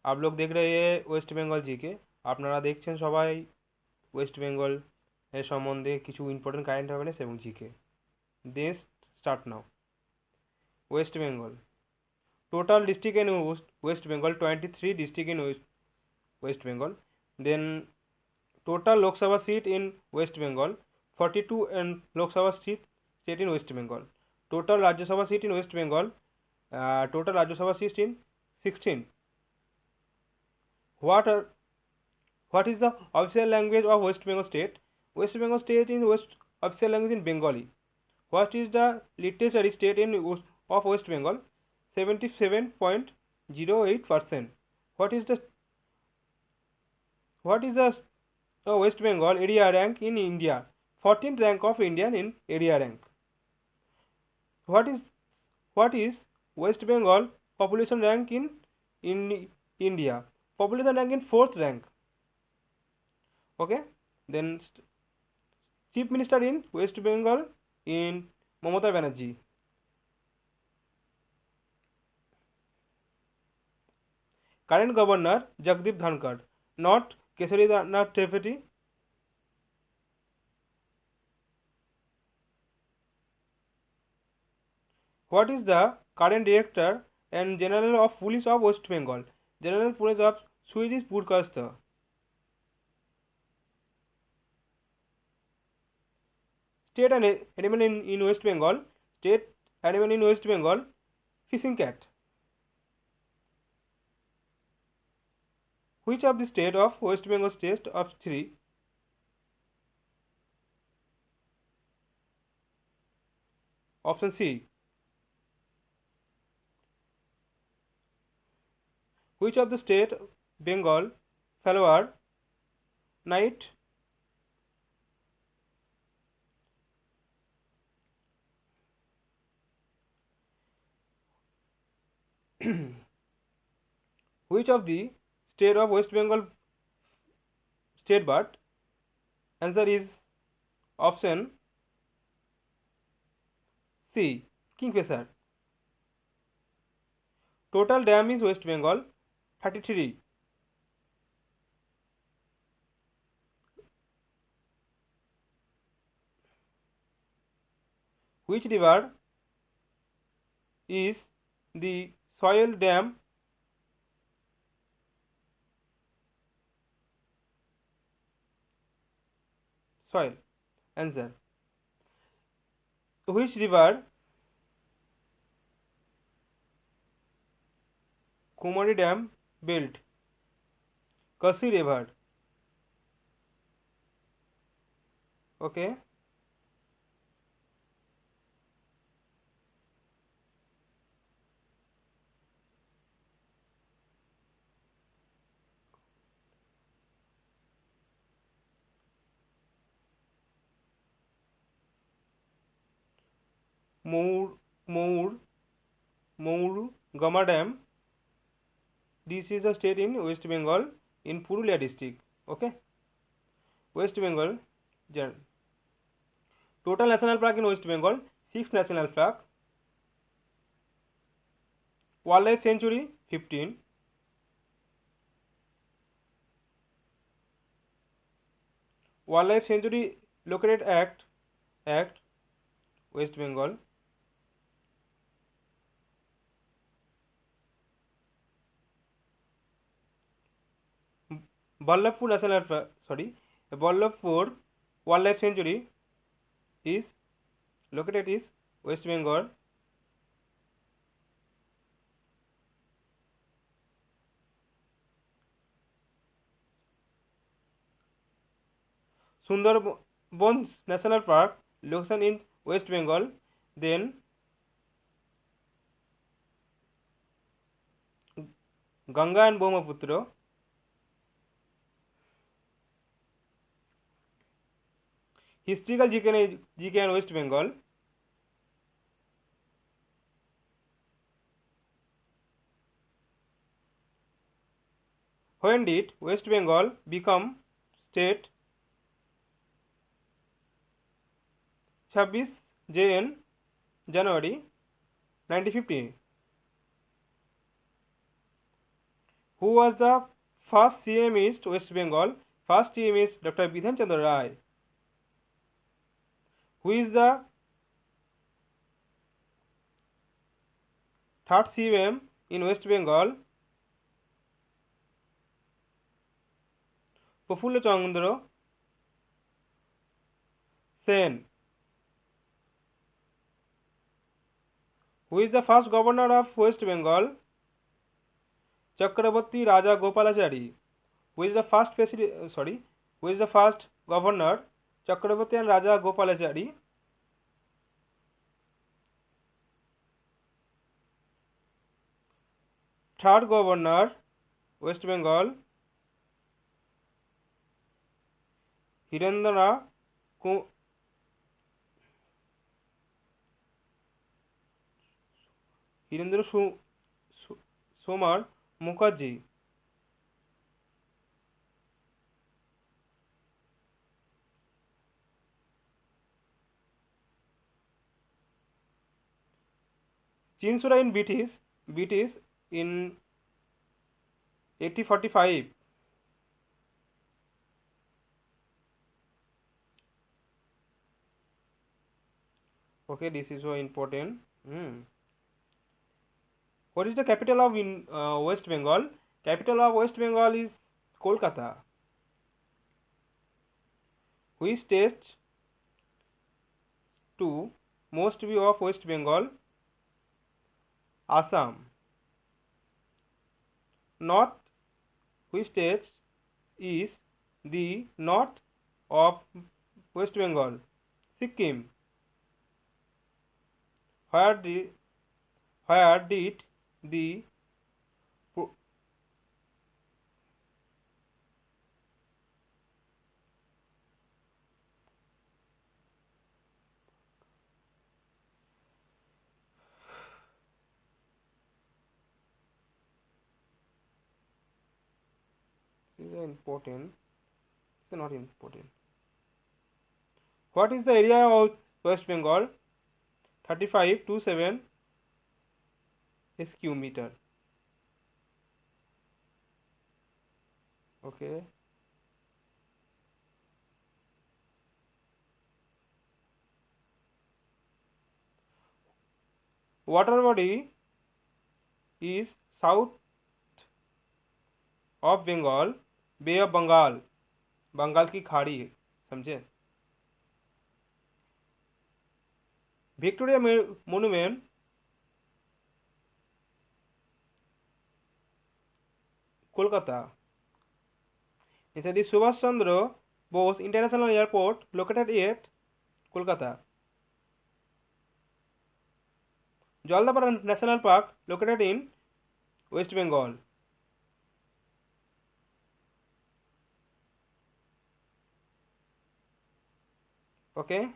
आप लोग देख रहे हैं ওয়েস্ট বেঙ্গল জিকে। আপনারা দেখছেন সবাই ওয়েস্ট বেঙ্গল এর সম্বন্ধে কিছু ইম্পর্টেন্ট কারেন্ট অ্যাফেয়ার্স এবং জিকে। দেশ start now. West Bengal total district in West Bengal 23 district in West Bengal. Then total Lok Sabha seat in West Bengal 42 and Lok Sabha seat in West Bengal. Total Rajya Sabha seat in West Bengal, total Rajya Sabha seat in 16. What are what is the official language of West Bengal state? West Bengal state in West official language in Bengali. What is the literacy state in of West Bengal? 77.08%. What is the what is the West Bengal area rank in India? 14th rank of Indian in area rank. What is what is West Bengal population rank in India? Population rank in 4th rank. Okay. Then Chief Minister in West Bengal in Mamata Banerjee. Current Governor Jagdeep Dhankar, not Kesari Nath Tripathi. What is the current Director and General of Police of West Bengal? General Police of Swedish Purkasta. State animal in West Bengal. State animal in West Bengal. Fishing cat. Which of the state of West Bengal state of three? Option C. Which of the state Bengal flower night which of the state of West Bengal state bird? Answer is option C. Kingfisher. Total dam is West Bengal 33. Which river is the soil dam? Soil. Answer. Which river? Kumari Dam built. Kasi River. Okay. Mour, Mour, Mour, Gama Dam. This is a state in West Bengal in Purulia district. Okay. West Bengal. Total national park in West Bengal 6 national park. Wildlife sanctuary 15. Wildlife sanctuary located at West Bengal. Ballabpur National Ballabpur Wildlife Sanctuary is located in West Bengal. Sundarbans National Park location in West Bengal. Then Ganga and Brahmaputra. Historical GK and West Bengal. When did West Bengal become state? 26 January 1950. Who was the first CM is West Bengal? First CM is Dr. Bidhan Chandra Rai. Who is the third CM in West Bengal? Prafulla Chandra Sen. Who is the first governor of West Bengal? Chakrabarti Raja Gopalachari. Who is the first who is the first governor? Chakrabarti and Raja Gopalachari. Third governor West Bengal, Hirendra Somar Mukherjee. Chinsura in British in 1845. Okay, this is so important. What is the capital of West Bengal? Capital of West Bengal is Kolkata. Which state to most view of West Bengal? Assam. North. Which state is the north of West Bengal? Sikkim. Where did the this is important. It's not important. What is the area of West Bengal? 3527 sq meter. Okay. Water body is south of Bengal, Bay of Bengal, Bengal की खाड़ी, समझे? Victoria Monument, Kolkata. Netaji Subhash Chandra Bose International Airport located at Kolkata. Jaldapara National Park located in West Bengal. Okay,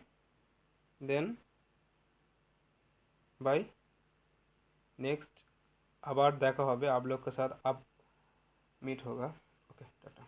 then bye. Next आबार देखा होबे आप लोग के साथ अब मीट होगा. ओके टाटा.